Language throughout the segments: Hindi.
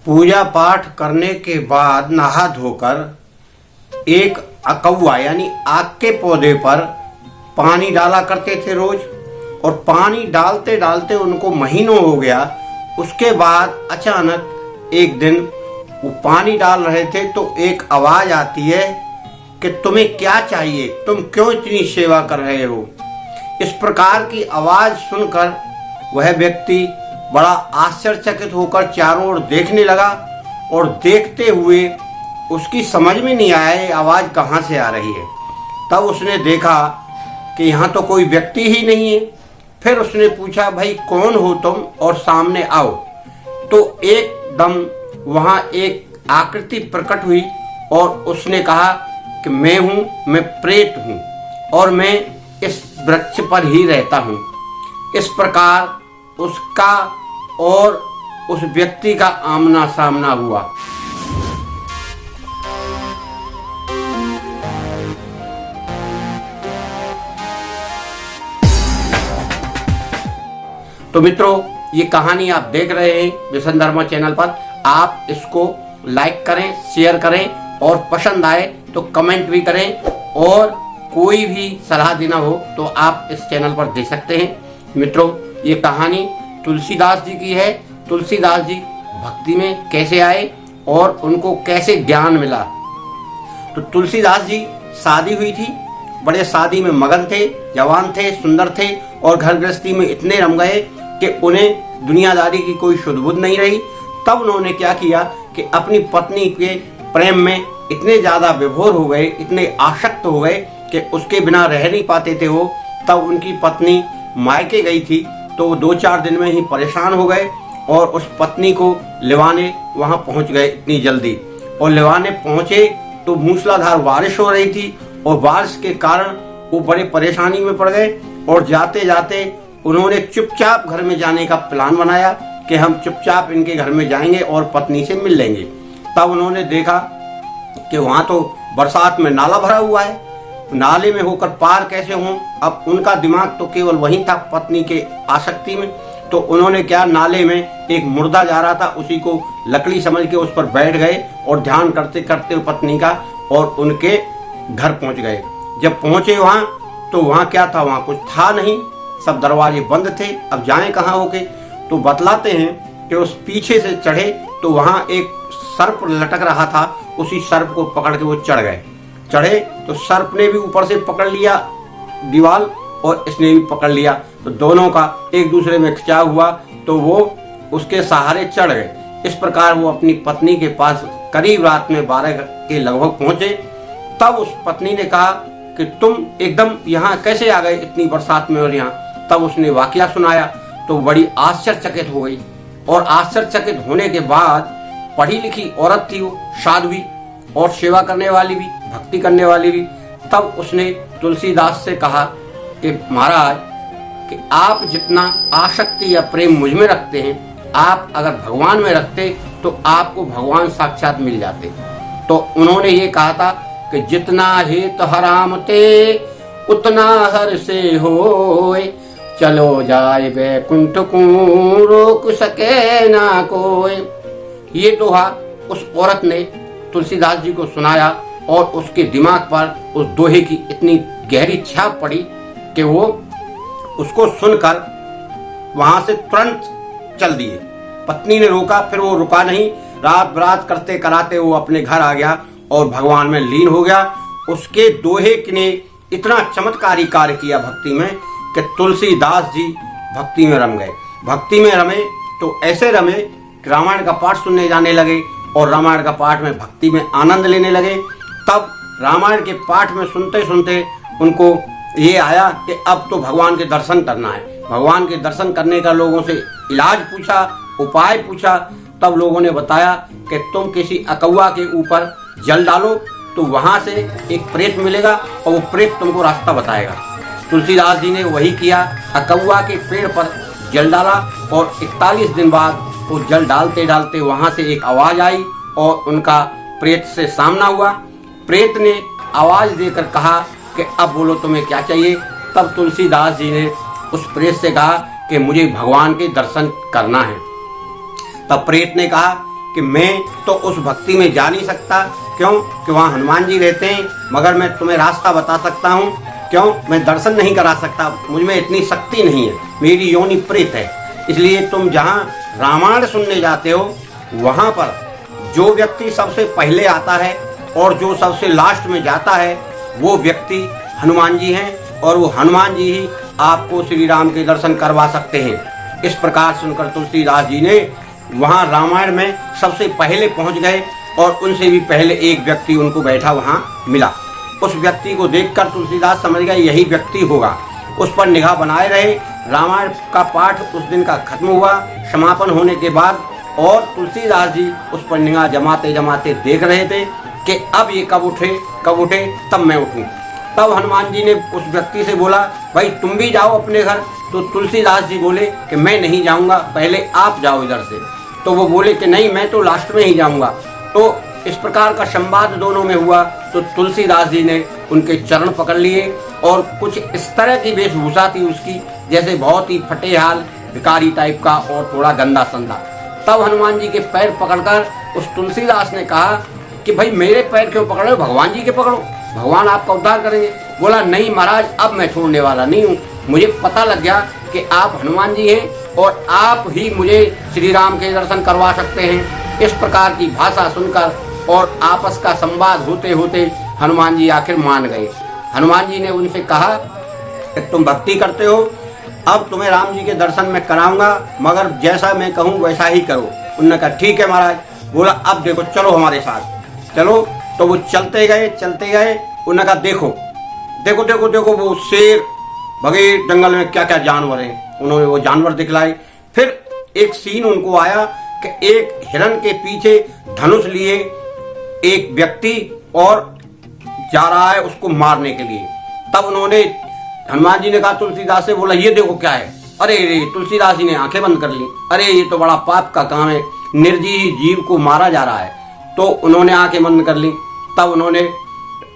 पूजा पाठ करने के बाद नहा धोकर एक अकौआ यानी आग के पौधे पर पानी डाला करते थे रोज। और पानी डालते डालते उनको महीनों हो गया। उसके बाद अचानक एक दिन वो पानी डाल रहे थे तो एक आवाज आती है कि तुम्हें क्या चाहिए, तुम क्यों इतनी सेवा कर रहे हो। इस प्रकार की आवाज सुनकर वह व्यक्ति बड़ा आश्चर्यचकित होकर चारों ओर देखने लगा और देखते हुए उसकी समझ में नहीं आया ये आवाज कहाँ से आ रही है। तब उसने देखा कि यहाँ तो कोई व्यक्ति ही नहीं है। फिर उसने पूछा, भाई कौन हो तुम और सामने आओ। तो एकदम वहाँ एक आकृति प्रकट हुई और उसने कहा कि मैं हूँ, मैं प्रेत हूँ और मैं इस वृक्ष पर ही रहता हूँ। इस प्रकार उसका और उस व्यक्ति का आमना सामना हुआ। तो मित्रों, ये कहानी आप देख रहे हैं विशन धर्मा चैनल पर। आप इसको लाइक करें, शेयर करें और पसंद आए तो कमेंट भी करें। और कोई भी सलाह देना हो तो आप इस चैनल पर दे सकते हैं। मित्रों, ये कहानी तुलसीदास जी की है। तुलसीदास जी भक्ति में कैसे आए और उनको कैसे ज्ञान मिला। तो तुलसीदास जी शादी हुई थी, बड़े शादी में मगन थे, जवान थे, सुंदर थे और घर गृहस्थी में इतने रम गए कि उन्हें दुनियादारी की कोई शुद्ध बुद्ध नहीं रही। तब उन्होंने क्या किया कि अपनी पत्नी के प्रेम में इतने ज़्यादा विभोर हो गए, इतने आसक्त हो गए कि उसके बिना रह नहीं पाते थे वो। तब उनकी पत्नी मायके गई थी तो वो 2-4 दिन में ही परेशान हो गए और उस पत्नी को लिवाने वहाँ पहुँच गए इतनी जल्दी। और लिवाने पहुँचे तो मूसलाधार बारिश हो रही थी और बारिश के कारण वो बड़े परेशानी में पड़ गए। और जाते जाते उन्होंने चुपचाप घर में जाने का प्लान बनाया कि हम चुपचाप इनके घर में जाएंगे और पत्नी से मिल लेंगे। तब उन्होंने देखा कि वहाँ तो बरसात में नाला भरा हुआ है, नाले में होकर पार कैसे हों। अब उनका दिमाग तो केवल वहीं था, पत्नी के आसक्ति में। तो उन्होंने क्या, नाले में एक मुर्दा जा रहा था, उसी को लकड़ी समझ के उस पर बैठ गए और ध्यान करते करते पत्नी का और उनके घर पहुंच गए। जब पहुंचे वहां तो वहां क्या था, वहां कुछ था नहीं, सब दरवाजे बंद थे। अब जाएं कहाँ होके। तो बतलाते हैं कि उस पीछे से चढ़े तो वहां एक सर्प लटक रहा था, उसी सर्प को पकड़ के वो चढ़ गए। चढ़े तो सर्प ने भी ऊपर से पकड़ लिया दीवार और इसने भी पकड़ लिया। तो दोनों का एक दूसरे में खिंचाव हुआ तो वो उसके सहारे चढ़ गए। इस प्रकार वो अपनी पत्नी के पास करीब रात में 12 के लगभग पहुंचे। तब उस पत्नी ने कहा कि तुम एकदम यहाँ कैसे आ गए इतनी बरसात में और यहाँ। तब उसने वाकया सुनाया तो बड़ी आश्चर्यचकित हो गई। और आश्चर्यचकित होने के बाद, पढ़ी लिखी औरत थी वो, साध्वी और सेवा करने वाली भी, भक्ति करने वाली भी। तब उसने तुलसीदास से कहा कि महाराज, कि आप जितना आसक्ति या प्रेम मुझ में रखते हैं, आप अगर भगवान में रखते तो आपको भगवान साक्षात मिल जाते। तो उन्होंने ये कहा था कि जितना हित हराम ते उतना हर से होए, चलो जाए वैकुंठ को रोक सके ना कोई। ये दोहा उस औरत ने तुलसीदास जी को सुनाया और उसके दिमाग पर उस दोहे की इतनी गहरी छाप पड़ी कि वो उसको सुनकर वहां से तुरंत चल दिए। पत्नी ने रोका, फिर वो रुका नहीं, रात बरात करते कराते वो अपने घर आ गया और भगवान में लीन हो गया। उसके दोहे ने इतना चमत्कारी कार्य किया भक्ति में कि तुलसीदास जी भक्ति में रम गए। भक्ति में रमे तो ऐसे रमे कि रामायण का पाठ सुनने जाने लगे और रामायण का पाठ में भक्ति में आनंद लेने लगे। तब रामायण के पाठ में सुनते सुनते उनको ये आया कि अब तो भगवान के दर्शन करना है। भगवान के दर्शन करने का लोगों से इलाज पूछा, उपाय पूछा। तब लोगों ने बताया कि तुम किसी अकौआ के ऊपर जल डालो तो वहां से एक प्रेत मिलेगा और वो प्रेत तुमको रास्ता बताएगा। तुलसीदास जी ने वही किया, अकौआ के पेड़ पर जल डाला और 41 दिन बाद वो जल डालते डालते वहां से एक आवाज आई और उनका प्रेत से सामना हुआ। प्रेत ने आवाज देकर कहा कि अब बोलो तुम्हें क्या चाहिए। तब तुलसीदास जी ने उस प्रेत से कहा कि मुझे भगवान के दर्शन करना है। तब प्रेत ने कहा कि मैं तो उस भक्ति में जा नहीं सकता, क्यों कि वहाँ हनुमान जी रहते हैं, मगर मैं तुम्हें रास्ता बता सकता हूँ, क्यों मैं दर्शन नहीं करा सकता, मुझ में इतनी शक्ति नहीं है, मेरी योनि प्रेत है। इसलिए तुम जहाँ रामायण सुनने जाते हो वहाँ पर जो व्यक्ति सबसे पहले आता है और जो सबसे लास्ट में जाता है वो व्यक्ति हनुमान जी हैं, और वो हनुमान जी ही आपको श्री राम के दर्शन करवा सकते हैं। इस प्रकार सुनकर तुलसीदास जी ने वहाँ रामायण में सबसे पहले पहुँच गए, और उनसे भी पहले एक व्यक्ति उनको बैठा वहाँ मिला। उस व्यक्ति को देखकर तुलसीदास समझ गए यही व्यक्ति होगा। उस पर निगाह बनाए रहे। रामायण का पाठ उस दिन का खत्म हुआ। समापन होने के बाद और तुलसीदास जी उस पर निगाह जमाते जमाते देख रहे थे कि अब ये कब उठे तब मैं उठूं। तब हनुमान जी ने उस व्यक्ति से बोला, भाई तुम भी जाओ अपने घर। तो तुलसीदास जी बोले कि मैं नहीं जाऊंगा, पहले आप जाओ इधर से। तो वो बोले कि नहीं, मैं तो लास्ट में ही जाऊंगा। तो इस प्रकार का संवाद दोनों में हुआ। तो तुलसीदास जी ने उनके चरण पकड़ लिए, और कुछ इस तरह की वेशभूषा थी उसकी जैसे बहुत ही फटे हाल भिखारी टाइप का और थोड़ा गंदा संदा। तब हनुमान जी के पैर पकड़कर उस तुलसीदास ने कहा कि भाई मेरे पैर क्यों पकड़ रहे हो, भगवान जी के पकड़ो, भगवान आपका उद्धार करेंगे। बोला नहीं महाराज, अब मैं छोड़ने वाला नहीं हूँ, मुझे पता लग गया कि आप हनुमान जी हैं और आप ही मुझे श्री राम के दर्शन करवा सकते हैं। इस प्रकार की भाषा सुनकर और आपस का संवाद होते होते हनुमान जी आखिर मान गए। हनुमान जी ने उनसे कहा कि तुम भक्ति करते हो, अब तुम्हें राम जी के दर्शन मैं कराऊंगा, मगर जैसा मैं कहूँ वैसा ही करो। उन्होंने कहा ठीक है महाराज। बोला अब देखो चलो हमारे साथ चलो। तो वो चलते गए। उन्होंने कहा देखो वो शेर बगैर जंगल में क्या क्या जानवर हैं। उन्होंने वो जानवर दिखलाए। फिर एक सीन उनको आया कि एक हिरण के पीछे धनुष लिए एक व्यक्ति और जा रहा है उसको मारने के लिए। तब उन्होंने हनुमान जी ने कहा तुलसीदास से, बोला ये देखो क्या है। अरे तुलसीदास जी ने आंखें बंद कर ली। अरे ये तो बड़ा पाप का काम है, निर्जीव जीव को मारा जा रहा है। तो उन्होंने आंखें बंद कर ली। तब उन्होंने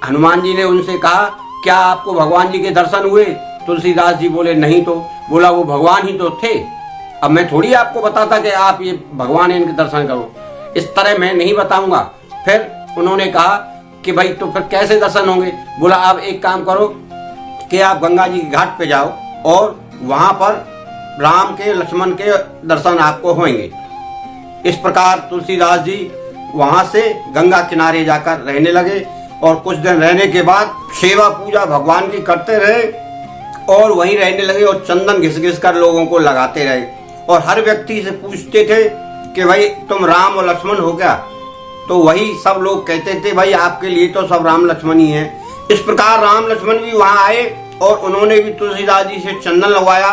हनुमान जी ने उनसे कहा क्या आपको भगवान जी के दर्शन हुए? तुलसीदास जी बोले नहीं। तो बोला वो भगवान ही तो थे, अब मैं थोड़ी आपको बताता कि आप ये भगवान है इनके दर्शन करो, इस तरह मैं नहीं बताऊंगा। फिर उन्होंने कहा कि भाई तो फिर कैसे दर्शन होंगे? बोला आप एक काम करो कि आप गंगा जी के घाट पे जाओ और वहां पर राम के लक्ष्मण के दर्शन आपको होंगे। इस प्रकार तुलसीदास जी वहां से गंगा किनारे जाकर रहने लगे, और कुछ दिन रहने के बाद सेवा पूजा भगवान की करते रहे और वहीं रहने लगे, और चंदन घिस घिस कर लोगों को लगाते रहे, और हर व्यक्ति से पूछते थे कि भाई तुम राम और लक्ष्मण हो क्या? तो वही सब लोग कहते थे भाई आपके लिए तो सब राम लक्ष्मण ही हैं। इस प्रकार राम लक्ष्मण भी वहां आए और उन्होंने भी तुलसीदास जी से चंदन लगवाया,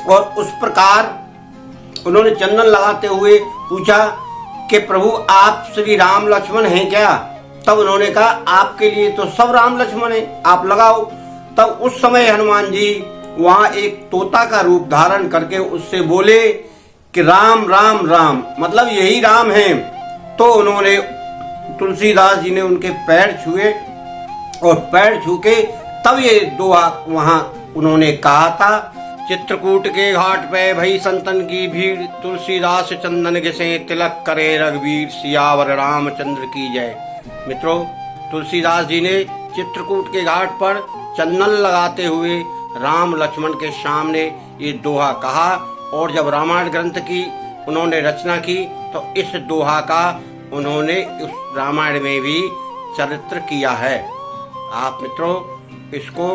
और उस प्रकार उन्होंने चंदन लगाते हुए पूछा कि प्रभु आप श्री राम लक्ष्मण हैं क्या? तब उन्होंने कहा आपके लिए तो सब राम लक्ष्मण हैं, आप लगाओ। तब उस समय हनुमान जी वहां एक तोता का रूप धारण करके उससे बोले कि राम राम राम, मतलब यही राम हैं। तो उन्होंने तुलसीदास जी ने उनके पैर छुए, और पैर छू के तब ये दोहा वहां उन्होंने कहा था, चित्रकूट के घाट पे भई संतन की भीड़, तुलसीदास चंदन घिसे तिलक करे रघुवीर, सियावर रामचंद्र की जय। मित्रों, तुलसीदास जी ने चित्रकूट के घाट पर चंदन लगाते हुए राम लक्ष्मण के सामने ये दोहा कहा, और जब रामायण ग्रंथ की उन्होंने रचना की तो इस दोहा का उन्होंने उस रामायण में भी चरित्र किया है। आप मित्रों इसको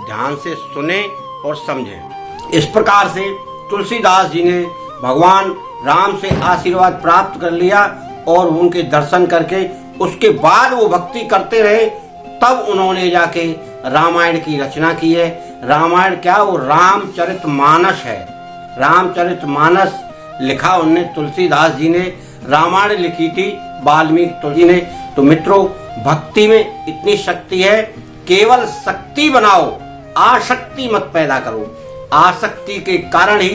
ध्यान से सुने और समझें। इस प्रकार से तुलसीदास जी ने भगवान राम से आशीर्वाद प्राप्त कर लिया, और उनके दर्शन करके उसके बाद वो भक्ति करते रहे। तब उन्होंने जाके रामायण की रचना की है। रामायण क्या, वो रामचरितमानस है। रामचरितमानस लिखा उनने, तुलसीदास जी ने रामायण लिखी थी वाल्मीकि तुलसी ने। तो मित्रों भक्ति में इतनी शक्ति है, केवल शक्ति बनाओ, आसक्ति मत पैदा करो। आसक्ति के कारण ही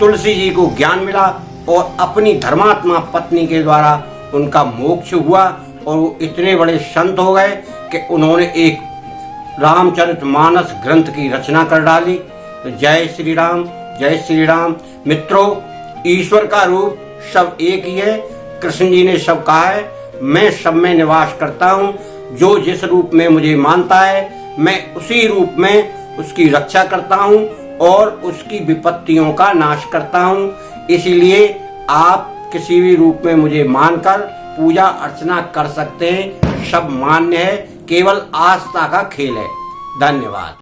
तुलसी जी को ज्ञान मिला, और अपनी धर्मात्मा पत्नी के द्वारा उनका मोक्ष हुआ, और वो इतने बड़े संत हो गए कि उन्होंने एक रामचरितमानस ग्रंथ की रचना कर डाली। तो जय श्री राम, जय श्री राम। मित्रों ईश्वर का रूप सब एक ही है, कृष्ण जी ने सब कहा है, मैं सब में निवास करता हूँ। जो जिस रूप में मुझे मानता है, मैं उसी रूप में उसकी रक्षा करता हूँ और उसकी विपत्तियों का नाश करता हूँ। इसीलिए आप किसी भी रूप में मुझे मानकर पूजा अर्चना कर सकते हैं। सब मान्य है, केवल आस्था का खेल है। धन्यवाद।